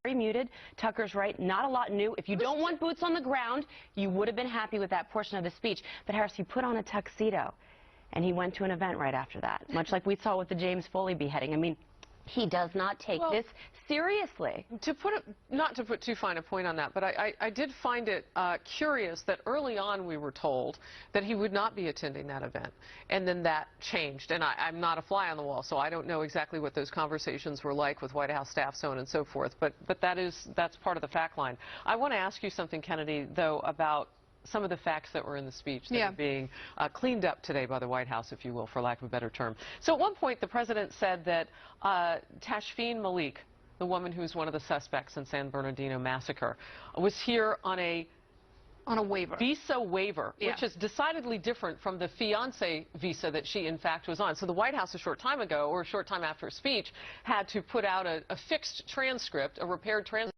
very muted. Tucker's right, not a lot new. If you don't want boots on the ground, you would have been happy with that portion of his speech. But Harris, he put on a tuxedo, and he went to an event right after that, much like we saw with the James Foley beheading. I mean, he does not take this seriously. Not to put too fine a point on that, but I did find it curious that early on we were told that he would not be attending that event, and then that changed. And I'm not a fly on the wall, so I don't know exactly what those conversations were like with White House staff, so on and so forth. But that's part of the fact line. I want to ask you something, Kennedy, though, about some of the facts that were in the speech that are being cleaned up today by the White House, if you will, for lack of a better term. So at one point, the president said that Tashfeen Malik, the woman who was one of the suspects in San Bernardino massacre, was here on a waiver. Visa waiver, which is decidedly different from the fiancé visa that she, in fact, was on. So the White House a short time ago, or a short time after her speech, had to put out a fixed transcript, a repaired transcript,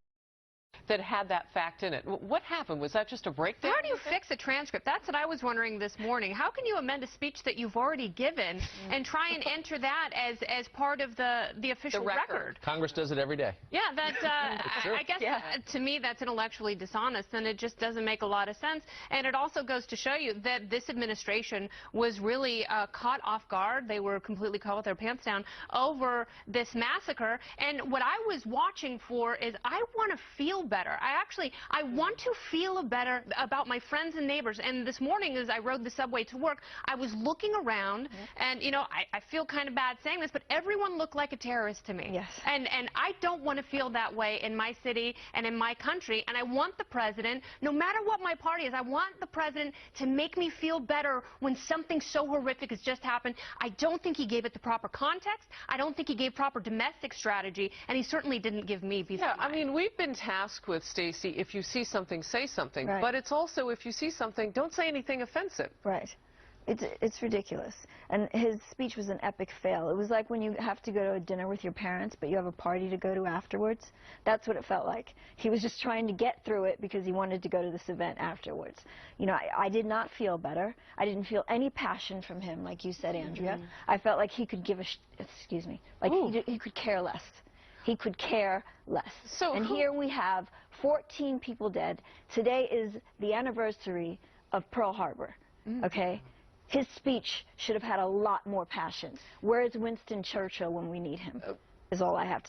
that had that fact in it. What happened? Was that just a breakdown? How do you fix a transcript? That's what I was wondering this morning. How can you amend a speech that you've already given and try and enter that as part of the official record? Congress does it every day. Yeah, I guess to me that's intellectually dishonest, and it just doesn't make a lot of sense. And it also goes to show you that this administration was really caught off guard. They were completely caught with their pants down over this massacre. And what I was watching for is I want to feel better. I want to feel better about my friends and neighbors. And this morning, as I rode the subway to work, I was looking around, and, you know, I feel kind of bad saying this, but everyone looked like a terrorist to me. Yes. And I don't want to feel that way in my city and in my country. And I want the president, no matter what my party is, I want the president to make me feel better when something so horrific has just happened. I don't think he gave it the proper context. I don't think he gave proper domestic strategy, and he certainly didn't give me peace of mind. I mean, we've been tasked with, Stacey, if you see something, say something. Right. But it's also, if you see something, don't say anything offensive. Right. It's ridiculous. And his speech was an epic fail. It was like when you have to go to a dinner with your parents, but you have a party to go to afterwards. That's what it felt like. He was just trying to get through it because he wanted to go to this event afterwards. You know, I did not feel better. I didn't feel any passion from him, like you said, Andrea. I felt like he could give a, excuse me, like he could care less. He could care less. And here we have 14 people dead. Today is the anniversary of Pearl Harbor, okay? His speech should have had a lot more passion. Where is Winston Churchill when we need him, is all I have to say.